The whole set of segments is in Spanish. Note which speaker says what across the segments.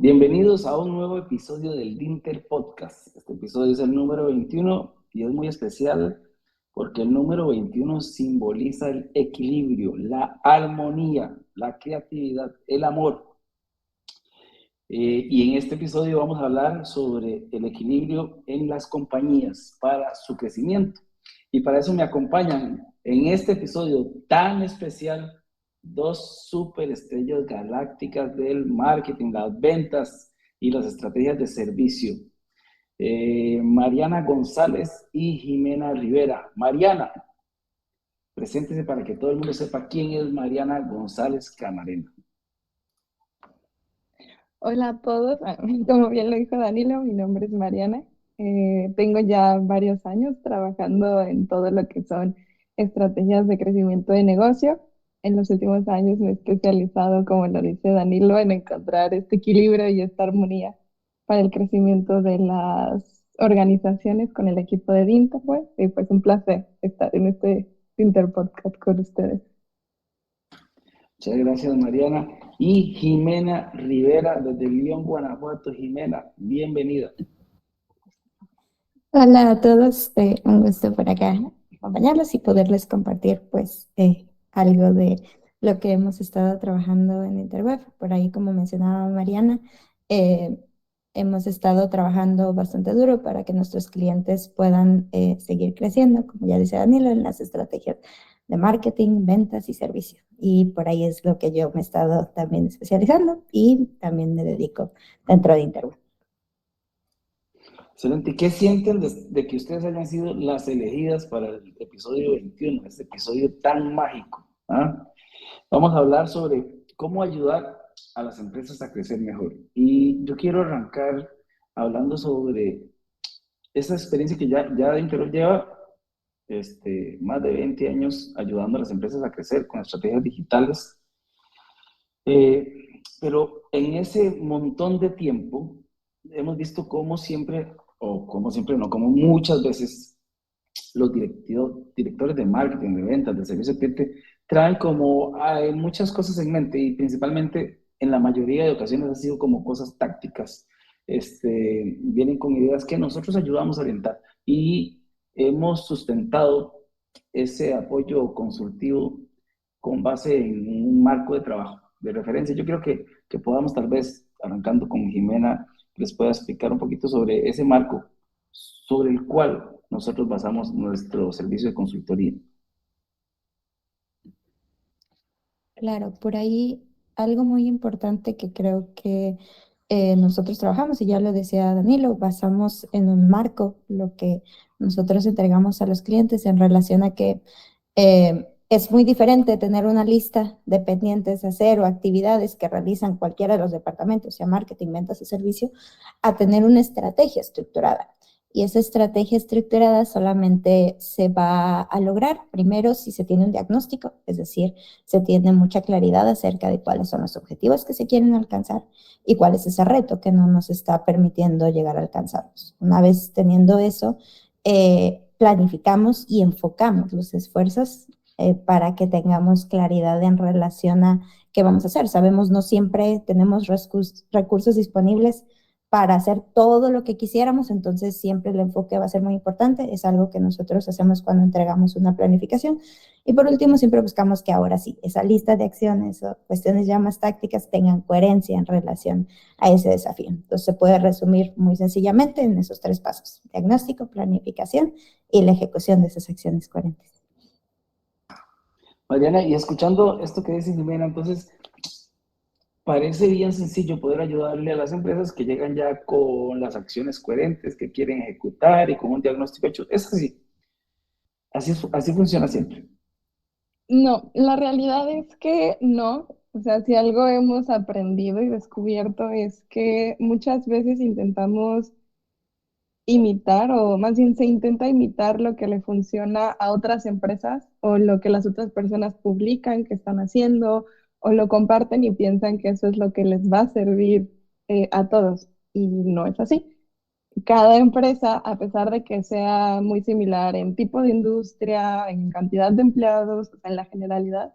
Speaker 1: Bienvenidos a un nuevo episodio del Dinter Podcast. Este episodio es el número 21 y es muy especial porque el número 21 simboliza el equilibrio, la armonía, la creatividad, el amor. Y en este episodio vamos a hablar sobre el equilibrio en las compañías para su crecimiento. Y para eso me acompañan en este episodio tan especial dos superestrellas galácticas del marketing, las ventas y las estrategias de servicio. Mariana González y Jimena Rivera. Mariana, preséntese para que todo el mundo sepa quién es Mariana González Camarena.
Speaker 2: Hola a todos, como bien lo dijo Danilo, mi nombre es Mariana. Tengo ya varios años trabajando en todo lo que son estrategias de crecimiento de negocio. En los últimos años me he especializado, como lo dice Danilo, en encontrar este equilibrio y esta armonía para el crecimiento de las organizaciones con el equipo de Dinta, pues, y pues un placer estar en este Interpodcast con ustedes.
Speaker 1: Muchas gracias, Mariana. Y Jimena Rivera, desde León, Guanajuato. Jimena, bienvenida.
Speaker 3: Hola a todos, un gusto por acá acompañarlos y poderles compartir pues algo de lo que hemos estado trabajando en Interweb. Por ahí, como mencionaba Mariana, eh, hemos estado trabajando bastante duro para que nuestros clientes puedan seguir creciendo, como ya decía Danilo, en las estrategias de marketing, ventas y servicio. Y por ahí es lo que yo me he estado también especializando y también me dedico dentro de Interweb.
Speaker 1: Excelente. ¿Qué sienten de que ustedes hayan sido las elegidas para el episodio 21, este episodio tan mágico? ¿Ah? Vamos a hablar sobre cómo ayudar a las empresas a crecer mejor. Y yo quiero arrancar hablando sobre esa experiencia que ya Internet lleva más de 20 años ayudando a las empresas a crecer con estrategias digitales. Pero en ese montón de tiempo hemos visto cómo siempre, o como siempre no, como muchas veces los directores de marketing, de ventas, de servicio al cliente, traen como hay muchas cosas en mente y principalmente en la mayoría de ocasiones ha sido como cosas tácticas. Vienen con ideas que nosotros ayudamos a orientar y hemos sustentado ese apoyo consultivo con base en un marco de trabajo, de referencia. Yo creo que podamos tal vez, arrancando con Jimena, les pueda explicar un poquito sobre ese marco sobre el cual nosotros basamos nuestro servicio de consultoría.
Speaker 3: Claro, por ahí algo muy importante que creo que nosotros trabajamos, y ya lo decía Danilo, basamos en un marco lo que nosotros entregamos a los clientes en relación a que es muy diferente tener una lista de pendientes a hacer o actividades que realizan cualquiera de los departamentos, sea marketing, ventas o servicio, a tener una estrategia estructurada. Y esa estrategia estructurada solamente se va a lograr primero si se tiene un diagnóstico, es decir, se tiene mucha claridad acerca de cuáles son los objetivos que se quieren alcanzar y cuál es ese reto que no nos está permitiendo llegar a alcanzarlos. Una vez teniendo eso, planificamos y enfocamos los esfuerzos para que tengamos claridad en relación a qué vamos a hacer. Sabemos, no siempre tenemos recursos disponibles para hacer todo lo que quisiéramos, entonces siempre el enfoque va a ser muy importante, es algo que nosotros hacemos cuando entregamos una planificación. Y por último, siempre buscamos que ahora sí, esa lista de acciones o cuestiones ya más tácticas tengan coherencia en relación a ese desafío. Entonces se puede resumir muy sencillamente en esos tres pasos: diagnóstico, planificación y la ejecución de esas acciones coherentes.
Speaker 1: Mariana, y escuchando esto que dice Jimena, entonces parece bien sencillo poder ayudarle a las empresas que llegan ya con las acciones coherentes que quieren ejecutar y con un diagnóstico hecho. Es así, así funciona siempre.
Speaker 2: No, la realidad es que no. O sea, si algo hemos aprendido y descubierto es que muchas veces intentamos imitar, o más bien se intenta imitar lo que le funciona a otras empresas o lo que las otras personas publican que están haciendo o lo comparten y piensan que eso es lo que les va a servir a todos. Y no es así. Cada empresa, a pesar de que sea muy similar en tipo de industria, en cantidad de empleados, o sea, en la generalidad,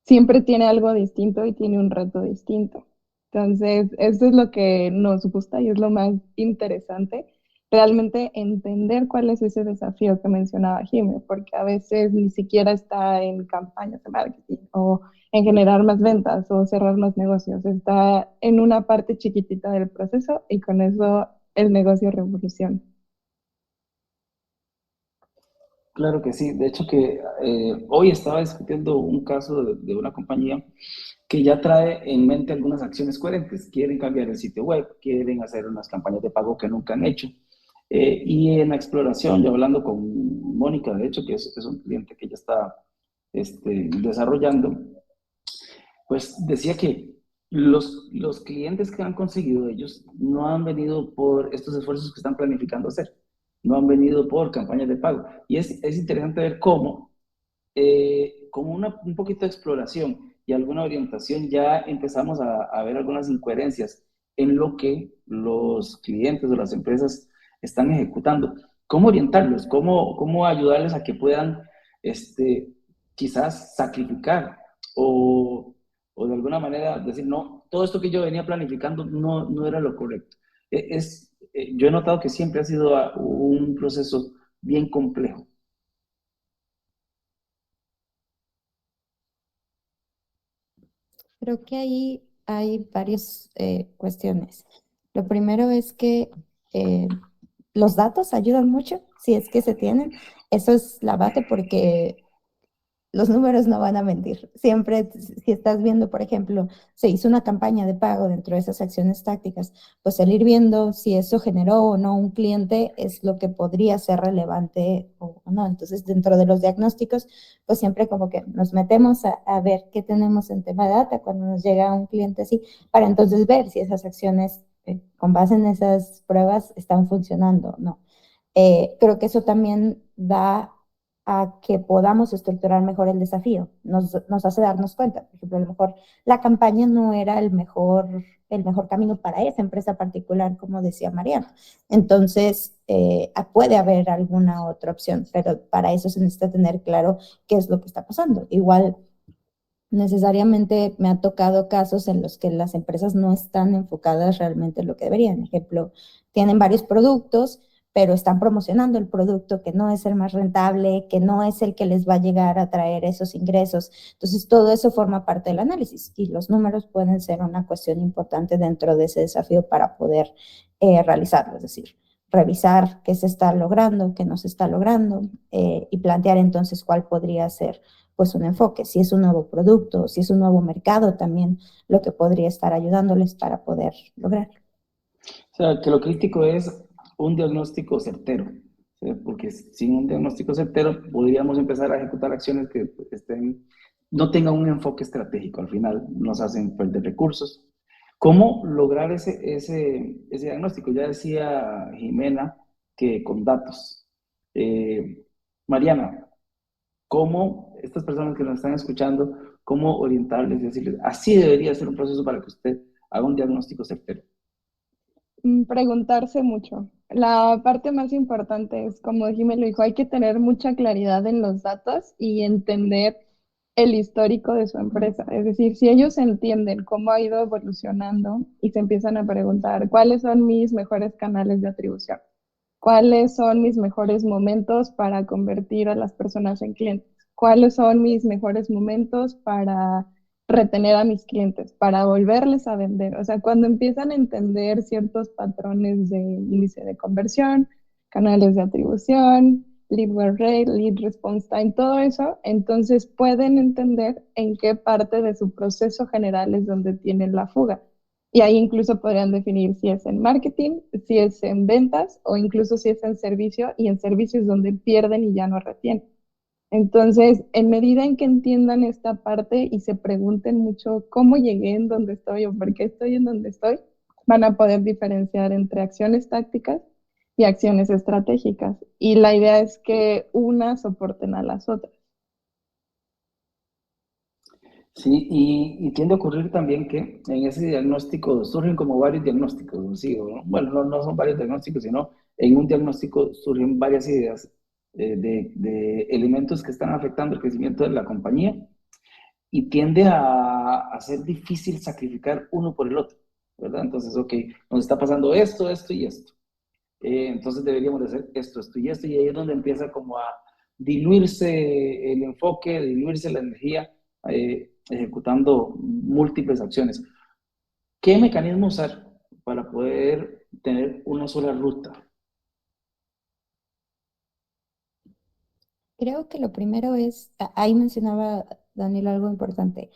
Speaker 2: siempre tiene algo distinto y tiene un reto distinto. Entonces, eso es lo que nos gusta y es lo más interesante, realmente entender cuál es ese desafío que mencionaba Jimmy, porque a veces ni siquiera está en campañas de marketing o en generar más ventas o cerrar más negocios, está en una parte chiquitita del proceso y con eso el negocio revoluciona.
Speaker 1: Claro que sí. De hecho que hoy estaba discutiendo un caso de una compañía que ya trae en mente algunas acciones coherentes. Quieren cambiar el sitio web, quieren hacer unas campañas de pago que nunca han hecho. Y en la exploración, yo hablando con Mónica, de hecho, que es un cliente que ya está desarrollando, pues decía que los clientes que han conseguido ellos no han venido por estos esfuerzos que están planificando hacer, no han venido por campañas de pago. Y es interesante ver cómo con un poquito de exploración y alguna orientación, ya empezamos a ver algunas incoherencias en lo que los clientes o las empresas están ejecutando. ¿Cómo orientarlos? ¿Cómo ayudarles a que puedan quizás sacrificar o de alguna manera decir, no, todo esto que yo venía planificando no era lo correcto? Yo he notado que siempre ha sido un proceso bien complejo.
Speaker 3: Creo que ahí hay varias cuestiones. Lo primero es que eh, los datos ayudan mucho, si es que se tienen. Eso es la base porque los números no van a mentir. Siempre, si estás viendo, por ejemplo, se hizo una campaña de pago dentro de esas acciones tácticas, pues el ir viendo si eso generó o no un cliente es lo que podría ser relevante o no. Entonces, dentro de los diagnósticos, pues siempre como que nos metemos a ver qué tenemos en tema de data cuando nos llega un cliente así, para entonces ver si esas acciones, con base en esas pruebas, están funcionando o no. Creo que eso también da a que podamos estructurar mejor el desafío. Nos hace darnos cuenta, por ejemplo, a lo mejor la campaña no era el mejor camino para esa empresa particular, como decía Mariana. Entonces, puede haber alguna otra opción, pero para eso se necesita tener claro qué es lo que está pasando. Igual, necesariamente me ha tocado casos en los que las empresas no están enfocadas realmente en lo que deberían. Ejemplo, tienen varios productos, pero están promocionando el producto que no es el más rentable, que no es el que les va a llegar a traer esos ingresos. Entonces, todo eso forma parte del análisis y los números pueden ser una cuestión importante dentro de ese desafío para poder realizarlo. Es decir, revisar qué se está logrando, qué no se está logrando y plantear entonces cuál podría ser pues un enfoque, si es un nuevo producto, si es un nuevo mercado también, lo que podría estar ayudándoles para poder lograr.
Speaker 1: O sea, que lo crítico es un diagnóstico certero, ¿sí? Porque sin un diagnóstico certero podríamos empezar a ejecutar acciones que no tengan un enfoque estratégico. Al final nos hacen perder recursos. ¿Cómo lograr ese diagnóstico? Ya decía Jimena que con datos. Eh, Mariana, ¿cómo estas personas que nos están escuchando, cómo orientarles y decirles, así debería ser un proceso para que usted haga un diagnóstico certero?
Speaker 2: Preguntarse mucho. La parte más importante es, como Jimmy lo dijo, hay que tener mucha claridad en los datos y entender el histórico de su empresa. Es decir, si ellos entienden cómo ha ido evolucionando y se empiezan a preguntar cuáles son mis mejores canales de atribución, cuáles son mis mejores momentos para convertir a las personas en clientes, cuáles son mis mejores momentos para retener a mis clientes, para volverles a vender. O sea, cuando empiezan a entender ciertos patrones de índice de conversión, canales de atribución, lead win rate, lead response time, todo eso, entonces pueden entender en qué parte de su proceso general es donde tienen la fuga. Y ahí incluso podrían definir si es en marketing, si es en ventas o incluso si es en servicio y en servicios donde pierden y ya no retienen. Entonces, en medida en que entiendan esta parte y se pregunten mucho cómo llegué en donde estoy o por qué estoy en donde estoy, van a poder diferenciar entre acciones tácticas y acciones estratégicas. Y la idea es que unas soporten a las otras.
Speaker 1: Sí, y tiende a ocurrir también que en ese diagnóstico surgen como varios diagnósticos, ¿sí? Bueno, no son varios diagnósticos, sino en un diagnóstico surgen varias ideas de elementos que están afectando el crecimiento de la compañía y tiende a ser difícil sacrificar uno por el otro, ¿verdad? Entonces, ok, nos está pasando esto, esto y esto. Entonces deberíamos de hacer esto, esto y esto, y ahí es donde empieza como a diluirse el enfoque, diluirse la energía, ejecutando múltiples acciones. ¿Qué mecanismo usar para poder tener una sola ruta?
Speaker 3: Creo que lo primero es, ahí mencionaba Daniel algo importante,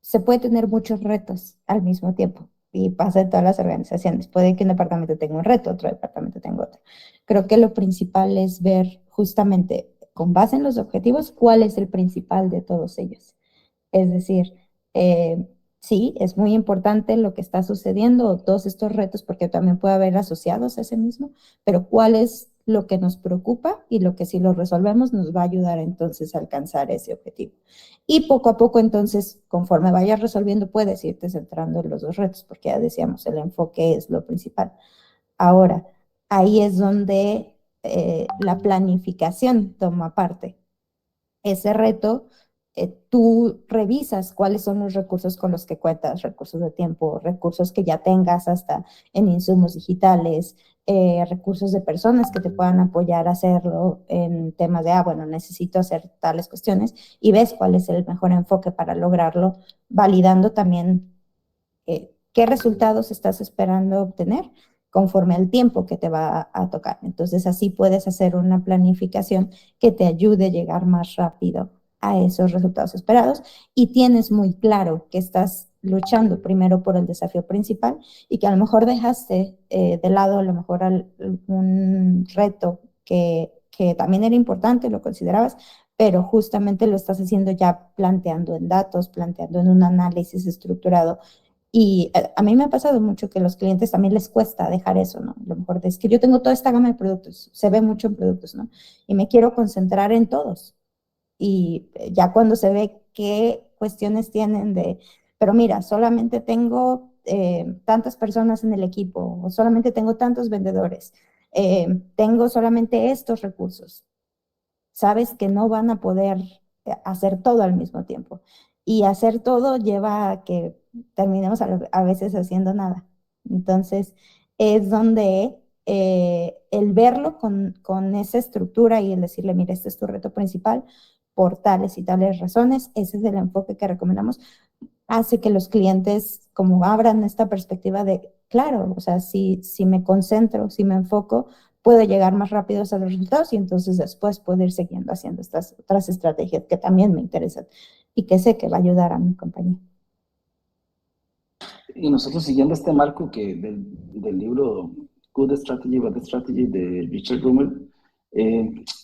Speaker 3: se puede tener muchos retos al mismo tiempo y pasa en todas las organizaciones. Puede que un departamento tenga un reto, otro departamento tenga otro. Creo que lo principal es ver justamente con base en los objetivos cuál es el principal de todos ellos. Es decir, sí, es muy importante lo que está sucediendo o todos estos retos, porque también puede haber asociados a ese mismo, pero cuál es lo que nos preocupa y lo que si lo resolvemos nos va a ayudar entonces a alcanzar ese objetivo. Y poco a poco entonces, conforme vayas resolviendo, puedes irte centrando en los dos retos, porque ya decíamos, el enfoque es lo principal. Ahora, ahí es donde la planificación toma parte. Ese reto, tú revisas cuáles son los recursos con los que cuentas, recursos de tiempo, recursos que ya tengas hasta en insumos digitales, recursos de personas que te puedan apoyar a hacerlo en temas de, bueno, necesito hacer tales cuestiones y ves cuál es el mejor enfoque para lograrlo, validando también qué resultados estás esperando obtener conforme al tiempo que te va a tocar. Entonces así puedes hacer una planificación que te ayude a llegar más rápido a esos resultados esperados y tienes muy claro que estás luchando primero por el desafío principal y que a lo mejor dejaste de lado a lo mejor un reto que también era importante, lo considerabas, pero justamente lo estás haciendo ya planteando en datos, planteando en un análisis estructurado y a mí me ha pasado mucho que a los clientes también les cuesta dejar eso, ¿no? A lo mejor es que yo tengo toda esta gama de productos, se ve mucho en productos, ¿no? Y me quiero concentrar en todos. Y ya cuando se ve qué cuestiones tienen de, pero mira, solamente tengo tantas personas en el equipo, o solamente tengo tantos vendedores, tengo solamente estos recursos, sabes que no van a poder hacer todo al mismo tiempo. Y hacer todo lleva a que terminemos a veces haciendo nada. Entonces, es donde el verlo con esa estructura y el decirle, mira, este es tu reto principal por tales y tales razones, ese es el enfoque que recomendamos, hace que los clientes como abran esta perspectiva de, claro, o sea, si me concentro, si me enfoco, puedo llegar más rápido a los resultados y entonces después puedo ir siguiendo haciendo estas otras estrategias que también me interesan y que sé que va a ayudar a mi compañía.
Speaker 1: Y nosotros siguiendo este marco del libro Good Strategy, Bad Strategy de Richard Rummel,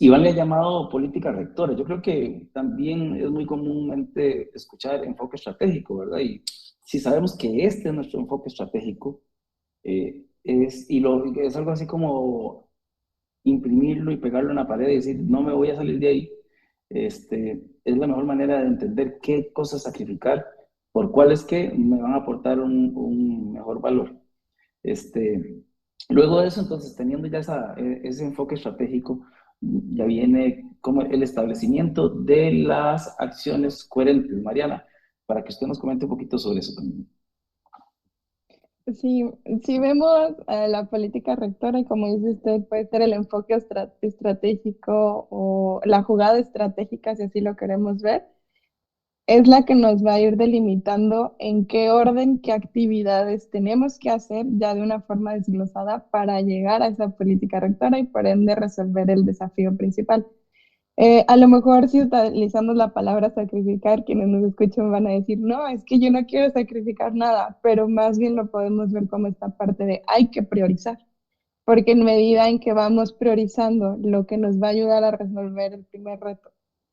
Speaker 1: Iván le ha llamado política rectora. Yo creo que también es muy comúnmente escuchar enfoque estratégico, ¿verdad? Y si sabemos que este es nuestro enfoque estratégico, es algo así como imprimirlo y pegarlo en la pared y decir, no me voy a salir de ahí, es la mejor manera de entender qué cosas sacrificar, por cuáles que me van a aportar un mejor valor. Este, luego de eso, entonces, teniendo ya ese enfoque estratégico, ya viene como el establecimiento de las acciones coherentes. Mariana, para que usted nos comente un poquito sobre eso también.
Speaker 2: Sí, si vemos la política rectora, y como dice usted, puede ser el enfoque estratégico o la jugada estratégica, si así lo queremos ver, es la que nos va a ir delimitando en qué orden, qué actividades tenemos que hacer ya de una forma desglosada para llegar a esa política rectora y por ende resolver el desafío principal. A lo mejor si utilizamos la palabra sacrificar, quienes nos escuchan van a decir, no, es que yo no quiero sacrificar nada, pero más bien lo podemos ver como esta parte de hay que priorizar, porque en medida en que vamos priorizando lo que nos va a ayudar a resolver el primer reto,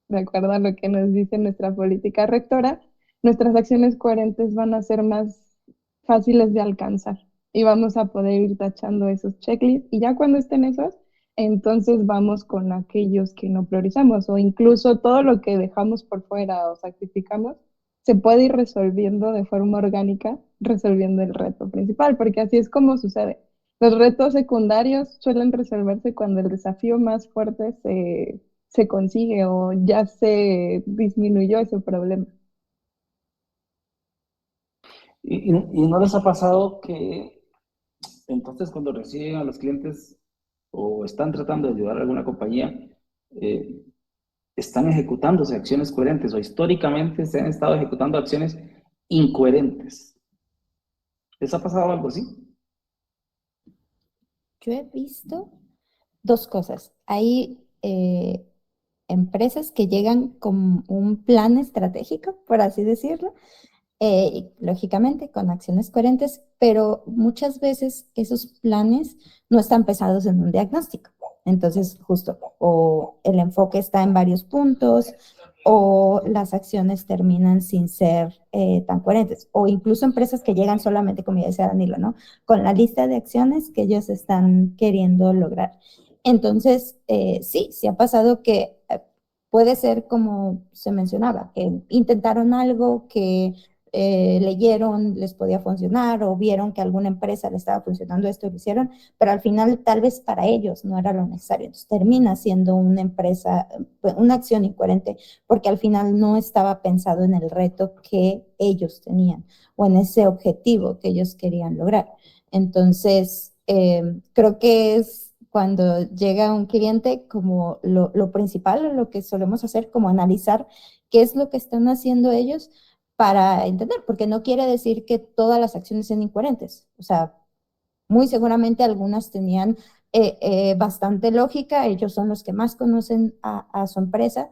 Speaker 2: de acuerdo a lo que nos dice nuestra política rectora, nuestras acciones coherentes van a ser más fáciles de alcanzar y vamos a poder ir tachando esos checklists y ya cuando estén esos, entonces vamos con aquellos que no priorizamos o incluso todo lo que dejamos por fuera o sacrificamos, se puede ir resolviendo de forma orgánica, resolviendo el reto principal, porque así es como sucede. Los retos secundarios suelen resolverse cuando el desafío más fuerte se consigue o ya se disminuyó ese problema.
Speaker 1: y no les ha pasado que entonces cuando reciben a los clientes o están tratando de ayudar a alguna compañía, eh, están ejecutándose acciones coherentes o históricamente se han estado ejecutando acciones incoherentes? ¿Les ha pasado algo así?
Speaker 3: Yo he visto dos cosas. Hay empresas que llegan con un plan estratégico, por así decirlo, lógicamente con acciones coherentes, pero muchas veces esos planes no están pesados en un diagnóstico. Entonces, justo, o el enfoque está en varios puntos, o las acciones terminan sin ser tan coherentes, o incluso empresas que llegan solamente, como ya decía Danilo, ¿no? Con la lista de acciones que ellos están queriendo lograr. Entonces, sí, sí ha pasado que puede ser como se mencionaba, que intentaron algo que leyeron, les podía funcionar o vieron que a alguna empresa le estaba funcionando esto y lo hicieron, pero al final tal vez para ellos no era lo necesario. Entonces termina siendo una empresa, una acción incoherente porque al final no estaba pensado en el reto que ellos tenían o en ese objetivo que ellos querían lograr. Entonces, creo que es cuando llega un cliente como lo principal, lo que solemos hacer, como analizar qué es lo que están haciendo ellos para entender, porque no quiere decir que todas las acciones sean incoherentes. O sea, muy seguramente algunas tenían bastante lógica, ellos son los que más conocen a su empresa,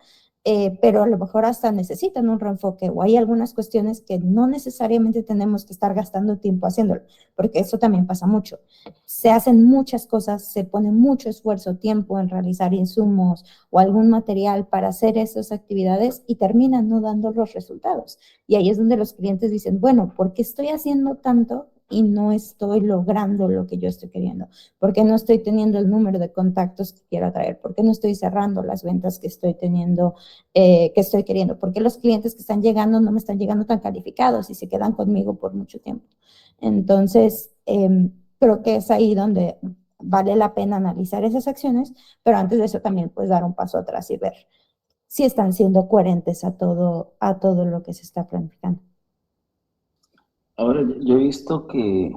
Speaker 3: pero a lo mejor hasta necesitan un reenfoque o hay algunas cuestiones que no necesariamente tenemos que estar gastando tiempo haciéndolo, porque eso también pasa mucho. Se hacen muchas cosas, se pone mucho esfuerzo, tiempo en realizar insumos o algún material para hacer esas actividades y terminan no dando los resultados. Y ahí es donde los clientes dicen, bueno, ¿por qué estoy haciendo tanto y no estoy logrando lo que yo estoy queriendo? ¿Por qué no estoy teniendo el número de contactos que quiero atraer? ¿Por qué no estoy cerrando las ventas que estoy teniendo, que estoy queriendo? ¿Por qué los clientes que están llegando no me están llegando tan calificados y se quedan conmigo por mucho tiempo? Entonces, creo que es ahí donde vale la pena analizar esas acciones, pero antes de eso también pues dar un paso atrás y ver si están siendo coherentes a todo lo que se está planificando.
Speaker 1: Ahora, yo he visto que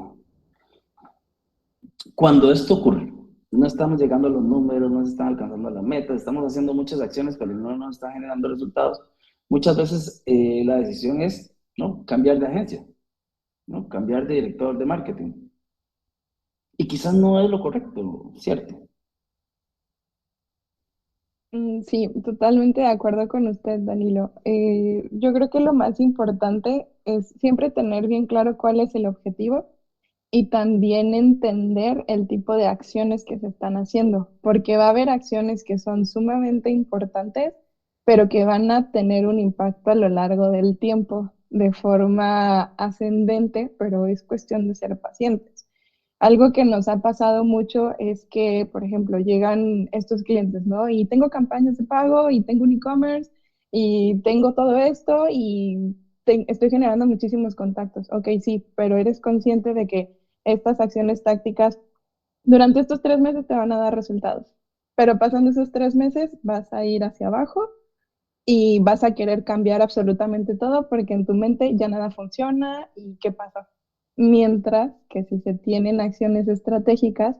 Speaker 1: cuando esto ocurre, no estamos llegando a los números, no se están alcanzando las metas, estamos haciendo muchas acciones, pero no nos están generando resultados. Muchas veces la decisión es, ¿no?, cambiar de agencia, ¿no?, cambiar de director de marketing. Y quizás no es lo correcto, ¿cierto?
Speaker 2: Sí, totalmente de acuerdo con usted, Danilo. Yo creo que lo más importante es siempre tener bien claro cuál es el objetivo y también entender el tipo de acciones que se están haciendo, porque va a haber acciones que son sumamente importantes, pero que van a tener un impacto a lo largo del tiempo de forma ascendente, pero es cuestión de ser pacientes. Algo que nos ha pasado mucho es que, por ejemplo, llegan estos clientes, ¿no? Y tengo campañas de pago y tengo un e-commerce y tengo todo esto y estoy generando muchísimos contactos. Ok, sí, pero eres consciente de que estas acciones tácticas durante estos 3 meses te van a dar resultados, pero pasando esos 3 meses vas a ir hacia abajo y vas a querer cambiar absolutamente todo porque en tu mente ya nada funciona y ¿qué pasa? Mientras que si se tienen acciones estratégicas,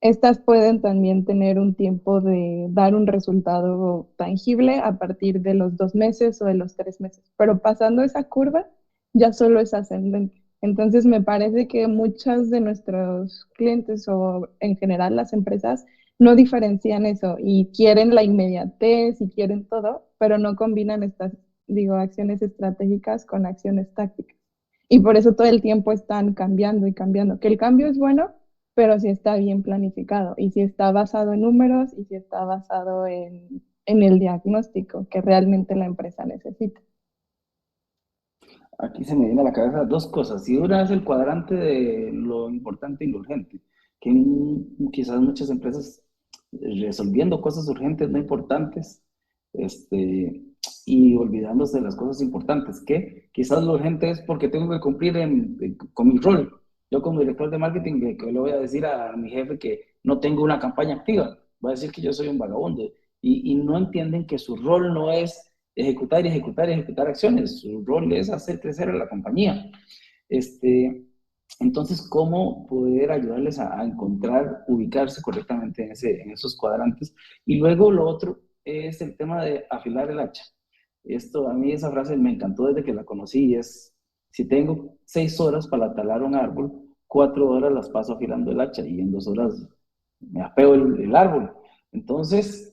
Speaker 2: estas pueden también tener un tiempo de dar un resultado tangible a partir de los 2 meses o de los 3 meses, pero pasando esa curva ya solo es ascendente. Entonces me parece que muchos de nuestros clientes o en general las empresas no diferencian eso y quieren la inmediatez y quieren todo, pero no combinan estas, digo, acciones estratégicas con acciones tácticas. Y por eso todo el tiempo están cambiando y cambiando, que el cambio es bueno, pero si está bien planificado y si está basado en números y si está basado en el diagnóstico que realmente la empresa necesita.
Speaker 1: Aquí se me viene a la cabeza dos cosas. Y una es el cuadrante de lo importante y lo urgente, que quizás muchas empresas resolviendo cosas urgentes, no importantes, este, y olvidándose de las cosas importantes, que quizás lo urgente es porque tengo que cumplir con mi rol. Yo como director de marketing, que le voy a decir a mi jefe que no tengo una campaña activa, voy a decir que yo soy un vagabundo, y no entienden que su rol no es ejecutar y ejecutar y ejecutar acciones. Su rol es hacer crecer a la compañía. Entonces, ¿cómo poder ayudarles a encontrar, ubicarse correctamente en esos cuadrantes? Y luego lo otro es el tema de afilar el hacha. Esto, a mí esa frase me encantó desde que la conocí, es, si tengo 6 horas para talar un árbol, 4 horas las paso afilando el hacha y en 2 horas me apeo el árbol. Entonces,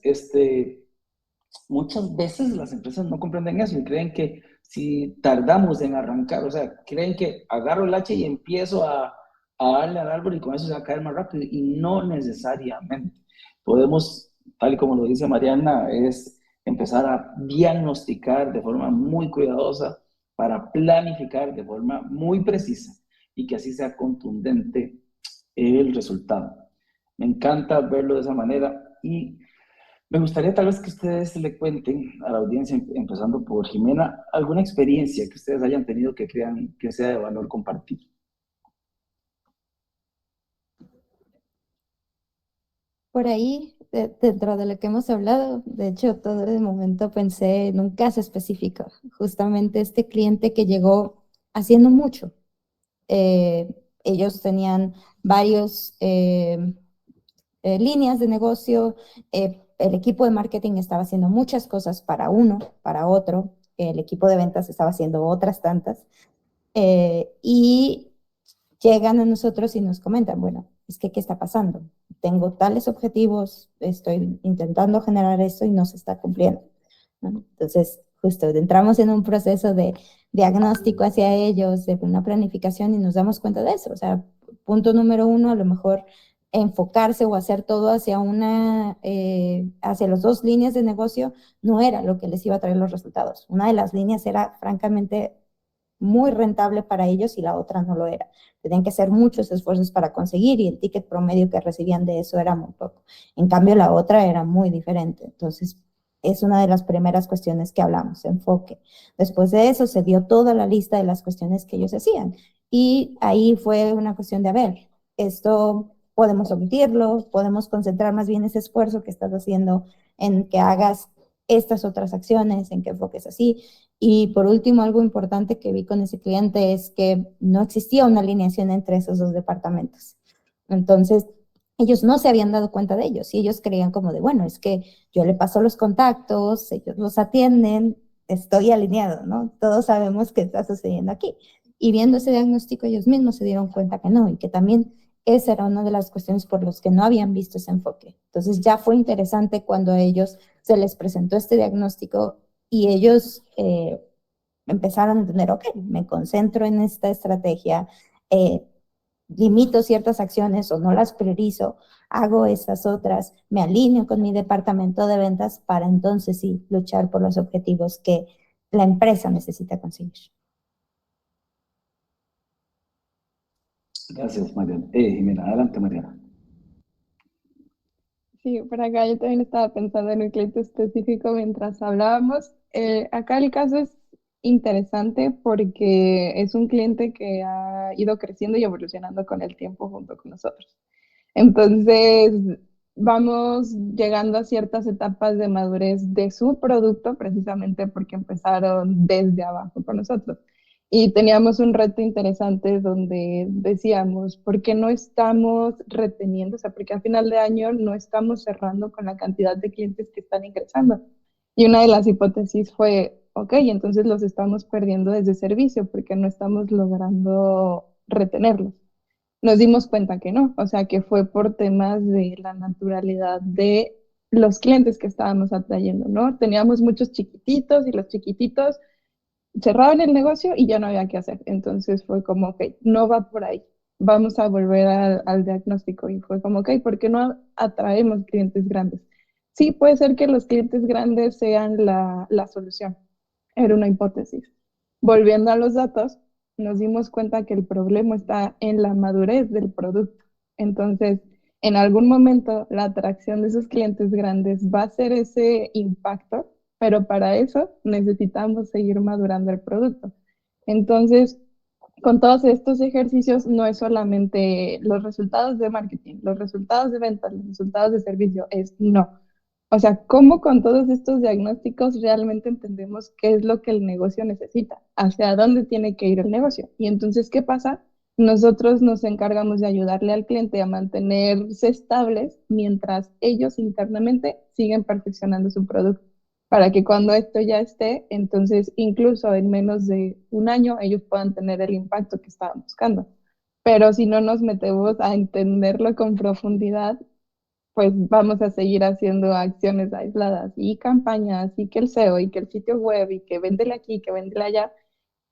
Speaker 1: muchas veces las empresas no comprenden eso y creen que si tardamos en arrancar, o sea, creen que agarro el hacha y empiezo a darle al árbol y con eso se va a caer más rápido y no necesariamente. Podemos, tal y como lo dice Mariana, es empezar a diagnosticar de forma muy cuidadosa para planificar de forma muy precisa y que así sea contundente el resultado. Me encanta verlo de esa manera y me gustaría tal vez que ustedes le cuenten a la audiencia, empezando por Jimena, alguna experiencia que ustedes hayan tenido que crean que sea de valor compartir.
Speaker 3: Por ahí, dentro de lo que hemos hablado, de hecho, todo el momento pensé en un caso específico, justamente este cliente que llegó haciendo mucho. Ellos tenían varios líneas de negocio, el equipo de marketing estaba haciendo muchas cosas para uno, para otro, el equipo de ventas estaba haciendo otras tantas, y llegan a nosotros y nos comentan, bueno, es que ¿qué está pasando? Tengo tales objetivos, estoy intentando generar esto y no se está cumpliendo, ¿no? Entonces, justo entramos en un proceso de diagnóstico hacia ellos, de una planificación y nos damos cuenta de eso. O sea, punto número uno, a lo mejor enfocarse o hacer todo hacia hacia las dos líneas de negocio no era lo que les iba a traer los resultados. Una de las líneas era francamente muy rentable para ellos y la otra no lo era. Tenían que hacer muchos esfuerzos para conseguir y el ticket promedio que recibían de eso era muy poco. En cambio, la otra era muy diferente. Entonces, es una de las primeras cuestiones que hablamos, enfoque. Después de eso, se dio toda la lista de las cuestiones que ellos hacían. Y ahí fue una cuestión de, a ver, esto podemos omitirlo, podemos concentrar más bien ese esfuerzo que estás haciendo en que hagas estas otras acciones, en que enfoques así. Y por último, algo importante que vi con ese cliente es que no existía una alineación entre esos dos departamentos. Entonces, ellos no se habían dado cuenta de ellos y ellos creían como de, bueno, es que yo le paso los contactos, ellos los atienden, estoy alineado, ¿no? Todos sabemos qué está sucediendo aquí. Y viendo ese diagnóstico, ellos mismos se dieron cuenta que no y que también esa era una de las cuestiones por las que no habían visto ese enfoque. Entonces ya fue interesante cuando a ellos se les presentó este diagnóstico y ellos empezaron a entender, ok, me concentro en esta estrategia, limito ciertas acciones o no las priorizo, hago estas otras, me alineo con mi departamento de ventas para entonces sí luchar por los objetivos que la empresa necesita conseguir.
Speaker 1: Gracias, Mariana. Jimena, adelante, Mariana.
Speaker 2: Sí, por acá yo también estaba pensando en un cliente específico mientras hablábamos. Acá el caso es interesante porque es un cliente que ha ido creciendo y evolucionando con el tiempo junto con nosotros. Entonces, vamos llegando a ciertas etapas de madurez de su producto precisamente porque empezaron desde abajo con nosotros. Y teníamos un reto interesante donde decíamos, ¿por qué no estamos reteniendo? O sea, porque a final de año no estamos cerrando con la cantidad de clientes que están ingresando. Y una de las hipótesis fue, ok, entonces los estamos perdiendo desde servicio porque no estamos logrando retenerlos. Nos dimos cuenta que no, o sea, que fue por temas de la naturalidad de los clientes que estábamos atrayendo, ¿no? Teníamos muchos chiquititos y los chiquititos cerraban el negocio y ya no había qué hacer. Entonces fue como, ok, no va por ahí. Vamos a volver al diagnóstico y fue como, ok, ¿por qué no atraemos clientes grandes? Sí, puede ser que los clientes grandes sean la solución. Era una hipótesis. Volviendo a los datos, nos dimos cuenta que el problema está en la madurez del producto. Entonces, en algún momento, la atracción de esos clientes grandes va a ser ese impacto, pero para eso necesitamos seguir madurando el producto. Entonces, con todos estos ejercicios, no es solamente los resultados de marketing, los resultados de ventas, los resultados de servicio, es no. O sea, ¿cómo con todos estos diagnósticos realmente entendemos qué es lo que el negocio necesita? ¿Hacia dónde tiene que ir el negocio? Y entonces, ¿qué pasa? Nosotros nos encargamos de ayudarle al cliente a mantenerse estables mientras ellos internamente siguen perfeccionando su producto, para que cuando esto ya esté, entonces incluso en menos de un año ellos puedan tener el impacto que estaban buscando. Pero si no nos metemos a entenderlo con profundidad, pues vamos a seguir haciendo acciones aisladas y campañas y que el SEO y que el sitio web y que véndele aquí, que véndele allá,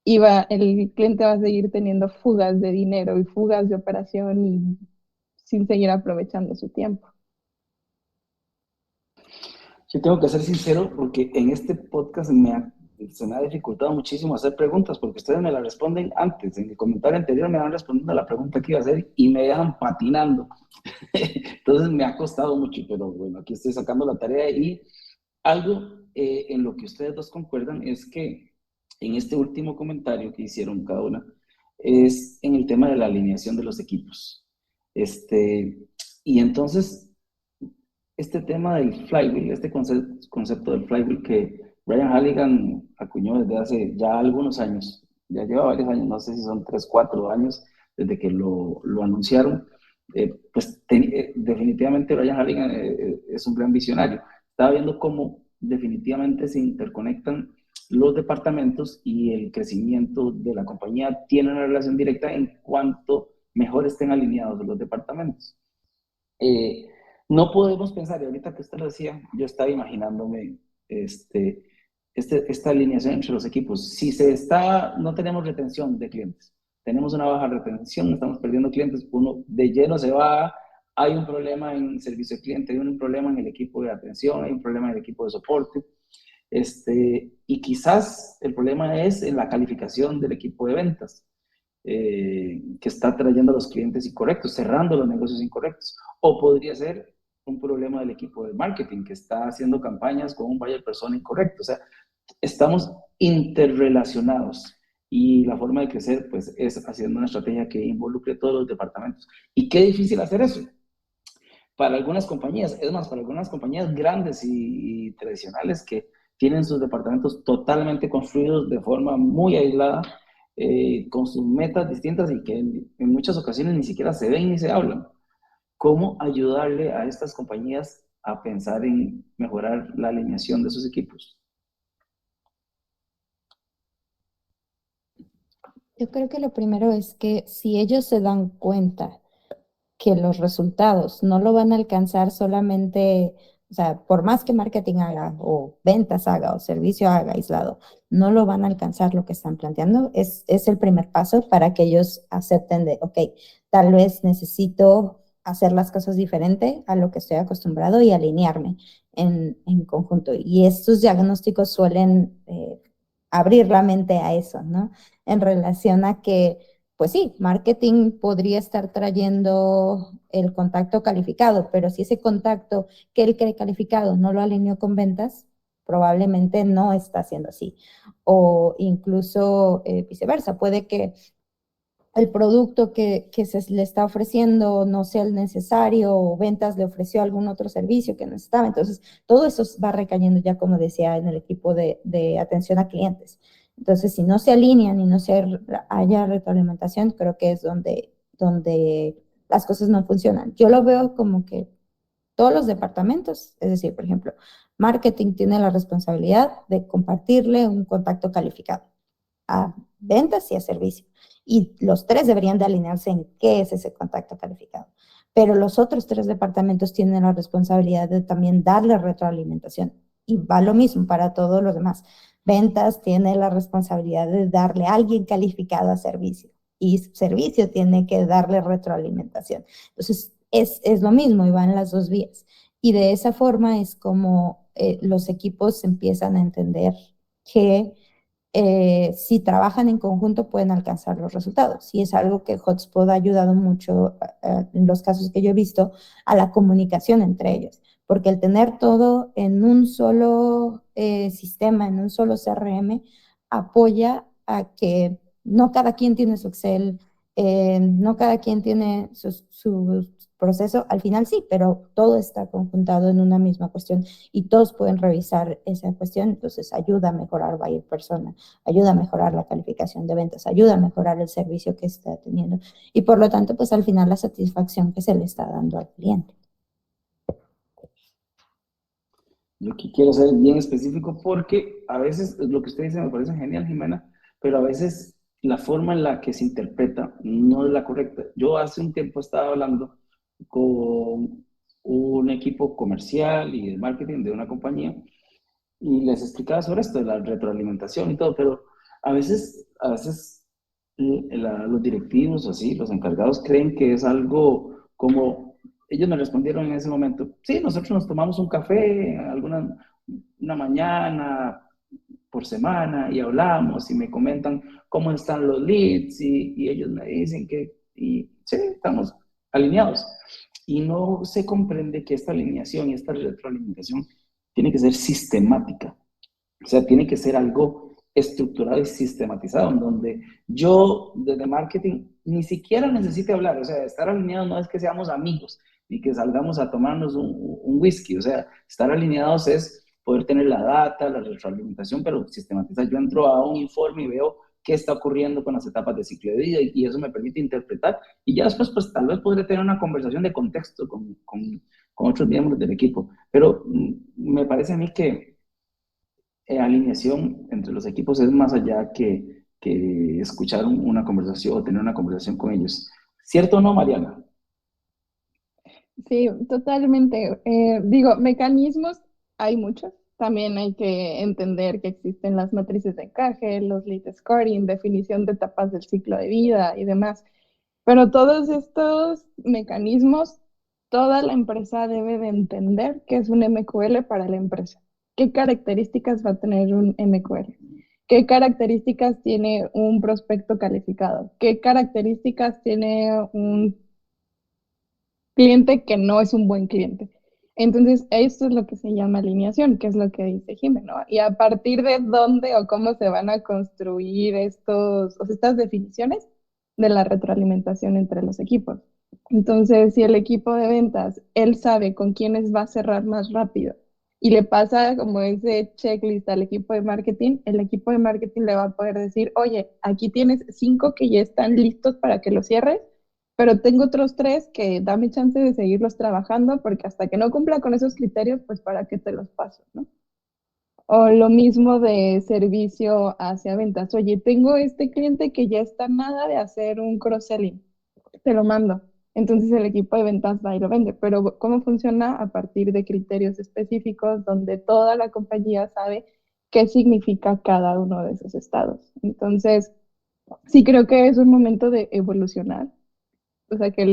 Speaker 2: y el cliente va a seguir teniendo fugas de dinero y fugas de operación y sin seguir aprovechando su tiempo.
Speaker 1: Yo tengo que ser sincero porque en este podcast se me ha dificultado muchísimo hacer preguntas porque ustedes me la responden antes. En el comentario anterior me van respondiendo a la pregunta que iba a hacer y me dejan patinando. Entonces me ha costado mucho, pero bueno, aquí estoy sacando la tarea y algo en lo que ustedes dos concuerdan es que en este último comentario que hicieron cada una es en el tema de la alineación de los equipos. Este, y entonces este tema del flywheel, este concepto del flywheel que Brian Halligan acuñó desde hace ya algunos años, ya lleva varios años, no sé si son 3, 4 años desde que lo anunciaron, definitivamente Brian Halligan es un gran visionario. Estaba viendo cómo definitivamente se interconectan los departamentos y el crecimiento de la compañía tiene una relación directa en cuanto mejor estén alineados los departamentos. Eh, no podemos pensar, y ahorita que usted lo decía, yo estaba imaginándome este, esta alineación entre los equipos. Si no tenemos retención de clientes, tenemos una baja retención, estamos perdiendo clientes, uno de lleno se va, hay un problema en servicio de cliente, hay un problema en el equipo de atención, hay un problema en el equipo de soporte, y quizás el problema es en la calificación del equipo de ventas que está trayendo a los clientes incorrectos, cerrando los negocios incorrectos. O podría ser un problema del equipo de marketing que está haciendo campañas con un buyer persona incorrecto. O sea, estamos interrelacionados y la forma de crecer pues es haciendo una estrategia que involucre todos los departamentos. Y qué difícil hacer eso. Para algunas compañías, es más, para algunas compañías grandes y tradicionales que tienen sus departamentos totalmente construidos de forma muy aislada, con sus metas distintas y que en muchas ocasiones ni siquiera se ven ni se hablan. ¿Cómo ayudarle a estas compañías a pensar en mejorar la alineación de sus equipos?
Speaker 3: Yo creo que lo primero es que si ellos se dan cuenta que los resultados no lo van a alcanzar solamente, o sea, por más que marketing haga o ventas haga o servicio haga aislado, no lo van a alcanzar lo que están planteando. Es el primer paso para que ellos acepten de, ok, tal vez necesito hacer las cosas diferente a lo que estoy acostumbrado y alinearme en conjunto. Y estos diagnósticos suelen abrir la mente a eso, ¿no? En relación a que pues sí, marketing podría estar trayendo el contacto calificado, pero si ese contacto que él cree calificado no lo alineó con ventas, probablemente no está haciendo así. O incluso viceversa, puede que el producto que se le está ofreciendo no sea el necesario o ventas le ofreció algún otro servicio que necesitaba. Entonces, todo eso va recayendo ya, como decía, en el equipo de atención a clientes. Entonces, si no se alinean y no haya retroalimentación, creo que es donde las cosas no funcionan. Yo lo veo como que todos los departamentos, es decir, por ejemplo, marketing tiene la responsabilidad de compartirle un contacto calificado a ventas y a servicio. Y los tres deberían de alinearse en qué es ese contacto calificado. Pero los otros tres departamentos tienen la responsabilidad de también darle retroalimentación. Y va lo mismo para todos los demás. Ventas tiene la responsabilidad de darle a alguien calificado a servicio. Y servicio tiene que darle retroalimentación. Entonces, es lo mismo y van las dos vías. Y de esa forma es como los equipos empiezan a entender que si trabajan en conjunto pueden alcanzar los resultados. Y es algo que Hotspot ha ayudado mucho en los casos que yo he visto a la comunicación entre ellos. Porque el tener todo en un solo sistema, en un solo CRM, apoya a que no cada quien tiene su Excel, No cada quien tiene su proceso, al final sí, pero todo está conjuntado en una misma cuestión y todos pueden revisar esa cuestión, entonces ayuda a mejorar Buyer Persona, ayuda a mejorar la calificación de ventas, ayuda a mejorar el servicio que está teniendo y por lo tanto, pues al final la satisfacción que se le está dando al cliente.
Speaker 1: Yo aquí quiero ser bien específico porque a veces lo que usted dice me parece genial, Jimena, pero a veces la forma en la que se interpreta no es la correcta. Yo hace un tiempo estaba hablando con un equipo comercial y de marketing de una compañía y les explicaba sobre esto, de la retroalimentación y todo, pero a veces los directivos o así, los encargados creen que es algo como, ellos me respondieron en ese momento, sí, nosotros nos tomamos un café una mañana por semana y hablamos y me comentan cómo están los leads y ellos me dicen que, y sí, estamos alineados. Y no se comprende que esta alineación y esta retroalimentación tiene que ser sistemática. O sea, tiene que ser algo estructurado y sistematizado, en donde yo desde marketing ni siquiera necesite hablar. O sea, estar alineados no es que seamos amigos ni que salgamos a tomarnos un whisky. O sea, estar alineados es poder tener la data, la retroalimentación, pero sistematizar. Yo entro a un informe y veo qué está ocurriendo con las etapas de ciclo de vida y eso me permite interpretar. Y ya después, pues tal vez podré tener una conversación de contexto con otros miembros del equipo. Pero me parece a mí que alineación entre los equipos es más allá que escuchar una conversación o tener una conversación con ellos. ¿Cierto o no, Mariana?
Speaker 2: Sí, totalmente. Digo, mecanismos hay muchos. También hay que entender que existen las matrices de encaje, los lead scoring, definición de etapas del ciclo de vida y demás. Pero todos estos mecanismos, toda la empresa debe de entender qué es un MQL para la empresa. ¿Qué características va a tener un MQL? ¿Qué características tiene un prospecto calificado? ¿Qué características tiene un cliente que no es un buen cliente? Entonces, esto es lo que se llama alineación, que es lo que dice Jimeno. Y a partir de dónde o cómo se van a construir estos, o sea, estas definiciones de la retroalimentación entre los equipos. Entonces, si el equipo de ventas, él sabe con quiénes va a cerrar más rápido y le pasa como ese checklist al equipo de marketing, el equipo de marketing le va a poder decir, oye, aquí tienes 5 que ya están listos para que los cierres, pero tengo otros 3 que dame chance de seguirlos trabajando porque hasta que no cumpla con esos criterios, pues para qué te los paso, ¿no? O lo mismo de servicio hacia ventas. Oye, tengo este cliente que ya está nada de hacer un cross-selling, te lo mando. Entonces el equipo de ventas va y lo vende. Pero ¿cómo funciona? A partir de criterios específicos donde toda la compañía sabe qué significa cada uno de esos estados. Entonces, sí creo que es un momento de evolucionar, o sea, que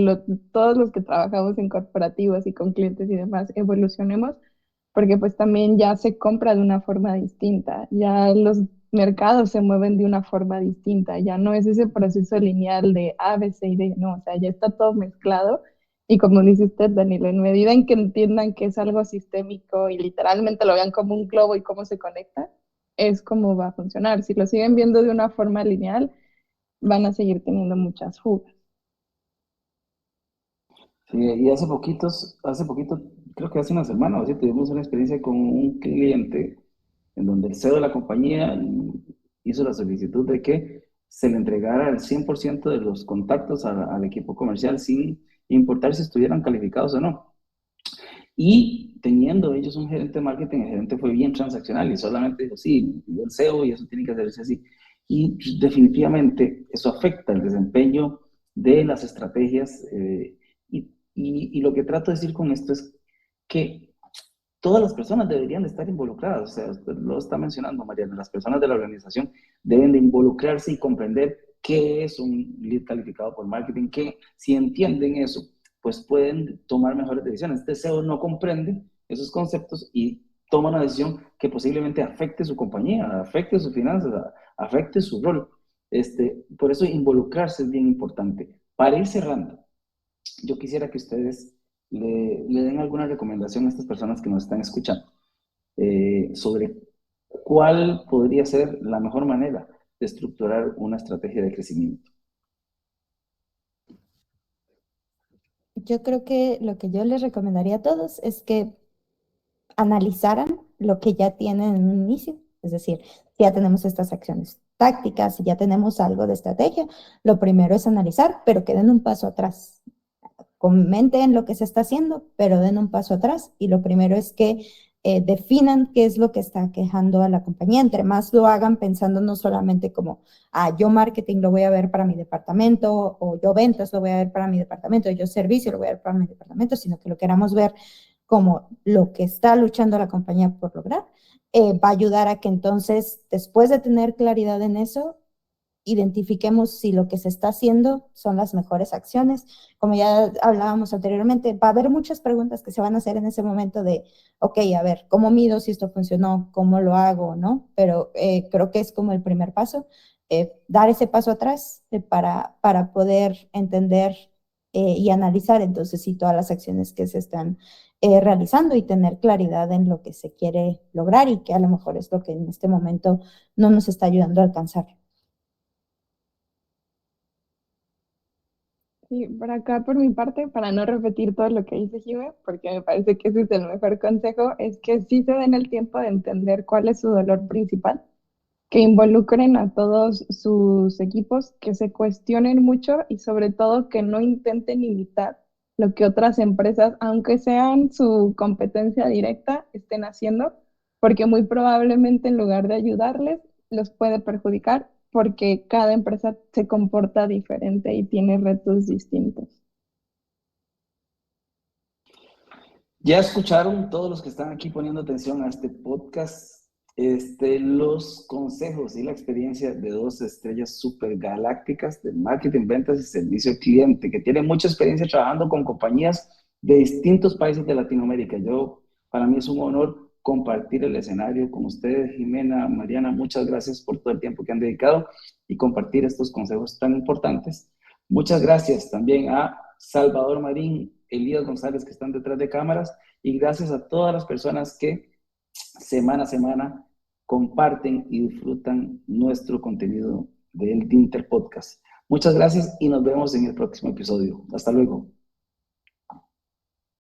Speaker 2: todos los que trabajamos en corporativos y con clientes y demás evolucionemos, porque pues también ya se compra de una forma distinta, ya los mercados se mueven de una forma distinta, ya no es ese proceso lineal de A, B, C y D, no, o sea, ya está todo mezclado. Y como dice usted, Danilo, en medida en que entiendan que es algo sistémico y literalmente lo vean como un globo y cómo se conecta, es como va a funcionar. Si lo siguen viendo de una forma lineal, van a seguir teniendo muchas fugas.
Speaker 1: Sí, y hace poquito, creo que hace una semana o así, tuvimos una experiencia con un cliente en donde el CEO de la compañía hizo la solicitud de que se le entregara el 100% de los contactos al equipo comercial sin importar si estuvieran calificados o no. Y teniendo ellos un gerente de marketing, el gerente fue bien transaccional y solamente dijo, sí, el SEO y eso tiene que hacerse así. Y definitivamente eso afecta el desempeño de las estrategias. Y lo que trato de decir con esto es que todas las personas deberían de estar involucradas. O sea, usted lo está mencionando, Mariana, las personas de la organización deben de involucrarse y comprender qué es un lead calificado por marketing, que si entienden eso, pues pueden tomar mejores decisiones. Este CEO no comprende esos conceptos y toma una decisión que posiblemente afecte su compañía, afecte sus finanzas, afecte su rol. Por eso involucrarse es bien importante. Para ir cerrando, yo quisiera que ustedes le den alguna recomendación a estas personas que nos están escuchando sobre cuál podría ser la mejor manera de estructurar una estrategia de crecimiento.
Speaker 3: Yo creo que lo que yo les recomendaría a todos es que analizaran lo que ya tienen en un inicio. Es decir, si ya tenemos estas acciones tácticas, si ya tenemos algo de estrategia, lo primero es analizar, pero que den un paso atrás. Comenten lo que se está haciendo, pero den un paso atrás. Y lo primero es que definan qué es lo que está quejando a la compañía. Entre más lo hagan pensando no solamente como, yo marketing lo voy a ver para mi departamento, o yo ventas lo voy a ver para mi departamento, o yo servicio lo voy a ver para mi departamento, sino que lo queramos ver como lo que está luchando la compañía por lograr, va a ayudar a que entonces, después de tener claridad en eso, identifiquemos si lo que se está haciendo son las mejores acciones. Como ya hablábamos anteriormente, va a haber muchas preguntas que se van a hacer en ese momento de, ok, a ver, ¿cómo mido si esto funcionó? ¿Cómo lo hago? ¿No? Pero creo que es como el primer paso, dar ese paso atrás para poder entender y analizar entonces si todas las acciones que se están realizando y tener claridad en lo que se quiere lograr y que a lo mejor es lo que en este momento no nos está ayudando a alcanzar.
Speaker 2: Sí, por acá, por mi parte, para no repetir todo lo que dice Jime, porque me parece que ese es el mejor consejo, es que sí se den el tiempo de entender cuál es su dolor principal, que involucren a todos sus equipos, que se cuestionen mucho y sobre todo que no intenten imitar lo que otras empresas, aunque sean su competencia directa, estén haciendo, porque muy probablemente en lugar de ayudarles, los puede perjudicar porque cada empresa se comporta diferente y tiene retos distintos.
Speaker 1: Ya escucharon todos los que están aquí poniendo atención a este podcast, los consejos y la experiencia de dos estrellas supergalácticas de marketing, ventas y servicio al cliente, que tienen mucha experiencia trabajando con compañías de distintos países de Latinoamérica. Para mí es un honor compartir el escenario con ustedes, Jimena, Mariana, muchas gracias por todo el tiempo que han dedicado y compartir estos consejos tan importantes. Muchas gracias también a Salvador Marín, Elías González, que están detrás de cámaras, y gracias a todas las personas que semana a semana comparten y disfrutan nuestro contenido del Dinter Podcast. Muchas gracias y nos vemos en el próximo episodio. Hasta luego.